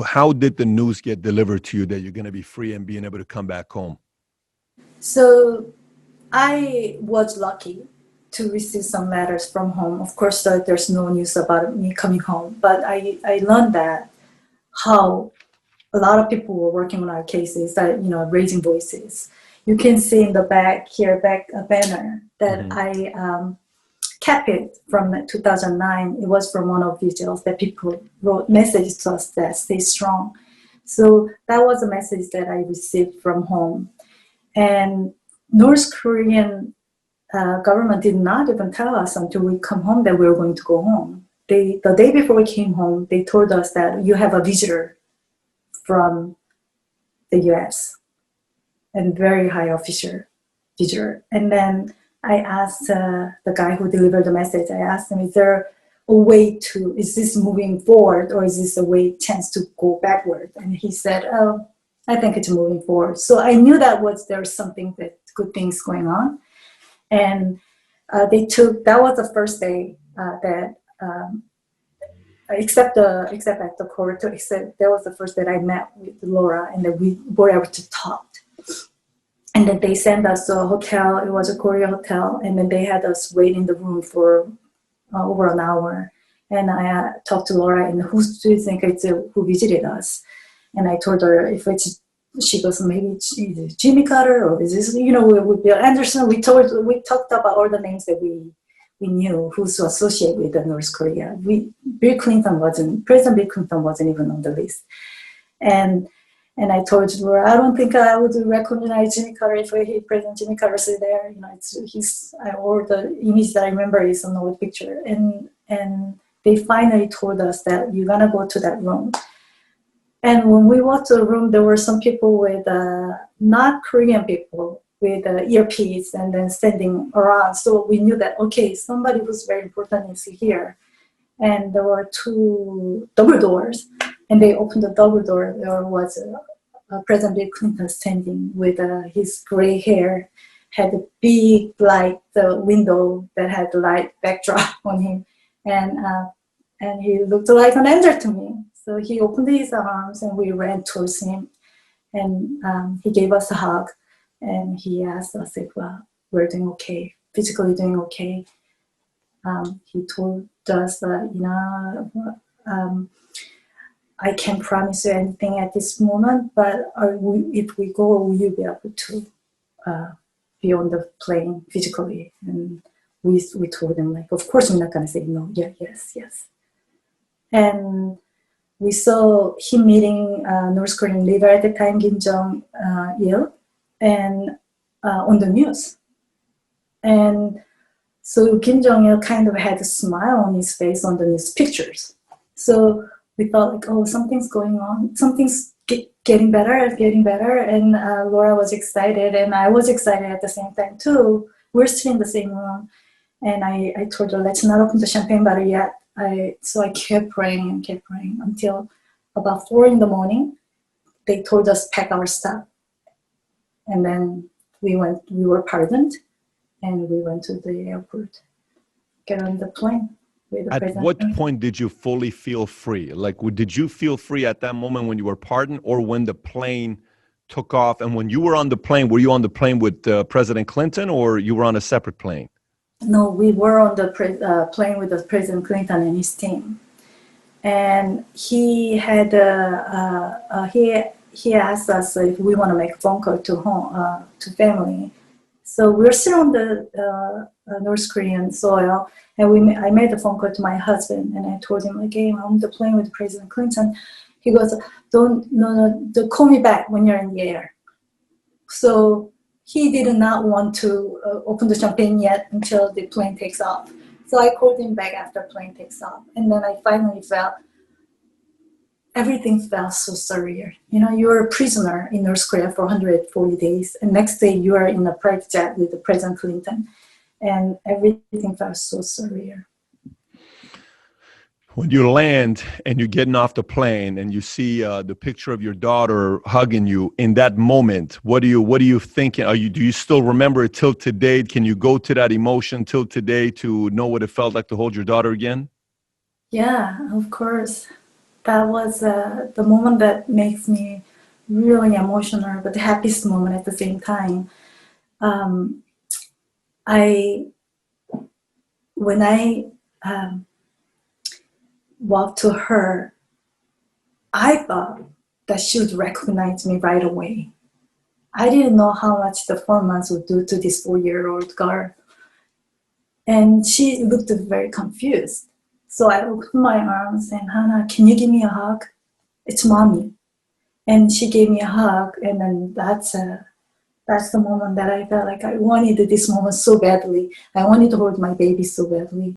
how did the news get delivered to you that you're going to be free and being able to come back home? So I was lucky to receive some letters from home. Of course, there's no news about me coming home, but I learned that how a lot of people were working on our cases, that, raising voices. You can see in the back here, a banner that I kept it from 2009. It was from one of the vigils that people wrote messages to us that stay strong. So that was a message that I received from home. And North Korean government did not even tell us until we come home that we were going to go home. The day before we came home, they told us that you have a visitor from the US, and very high official visitor. And then I asked the guy who delivered the message, I asked him, is this moving forward, or is this a chance to go backward? And he said, oh, I think it's moving forward. So I knew there was something, good things going on. And that was the first day except at the court, that was the first day I met with Laura, and then we were able to talk. And then they sent us to a hotel. It was a Korean hotel, and then they had us wait in the room for over an hour. And I talked to Laura, and who do you think who visited us? And I told her she goes, maybe it's Jimmy Carter, or is this, with Bill Anderson. We talked about all the names that we knew who's associated with North Korea. President Bill Clinton wasn't even on the list. And I told Laura, I don't think I would recognize Jimmy Carter if President Jimmy Carter is there. Or the image that I remember is an old picture. And they finally told us that you're gonna go to that room. And when we walked to the room, there were some people with not Korean people with earpiece and then standing around. So we knew that, okay, somebody who's very important is here. And there were two double doors, and they opened the double door. There was President Bill Clinton standing with his gray hair, had a big light window that had the light backdrop on him. And he looked like an angel to me. So he opened his arms, and we ran towards him. And he gave us a hug. And he asked us if we're doing okay, physically doing okay. He told us that, I can't promise you anything at this moment, but if we go, will you be able to be on the plane physically? And we told him, of course we're not going to say no. Yeah, yes. And we saw him meeting North Korean leader at the time, Kim Jong-il, and on the news. And so Kim Jong-il kind of had a smile on his face on the news pictures. So we thought, oh, something's going on. Something's getting better. And Laura was excited, and I was excited at the same time too. We're still in the same room. And I told her, let's not open the champagne bottle yet. So I kept praying until about 4 a.m. They told us pack our stuff. And then we were pardoned, and we went to the airport, get on the plane with the president. At what point did you fully feel free? Did you feel free at that moment when you were pardoned, or when the plane took off? And when you were on the plane, were you on the plane with President Clinton, or you were on a separate plane? No, we were on the plane with the President Clinton and his team. And he had he asked us if we want to make a phone call to home, to family. So we're still on the North Korean soil, and I made a phone call to my husband, and I told him, hey, I'm on the plane with President Clinton. He goes, don't call me back when you're in the air. So he did not want to open the champagne yet until the plane takes off. So I called him back after the plane takes off, and then I finally everything felt so surreal. You're a prisoner in North Korea for 140 days, and next day you are in a private jet with the President Clinton, and everything felt so surreal. When you land and you're getting off the plane and you see the picture of your daughter hugging you in that moment, what are you thinking? Do you still remember it till today? Can you go to that emotion till today to know what it felt like to hold your daughter again? Yeah, of course. that was the moment that makes me really emotional, but the happiest moment at the same time. When I walked to her, I thought that she would recognize me right away. I didn't know how much the 4 months would do to this 4-year-old girl. And she looked very confused. So I opened my arms and, Hannah, can you give me a hug? It's mommy. And she gave me a hug. And then that's the moment that I felt like I wanted this moment so badly. I wanted to hold my baby so badly.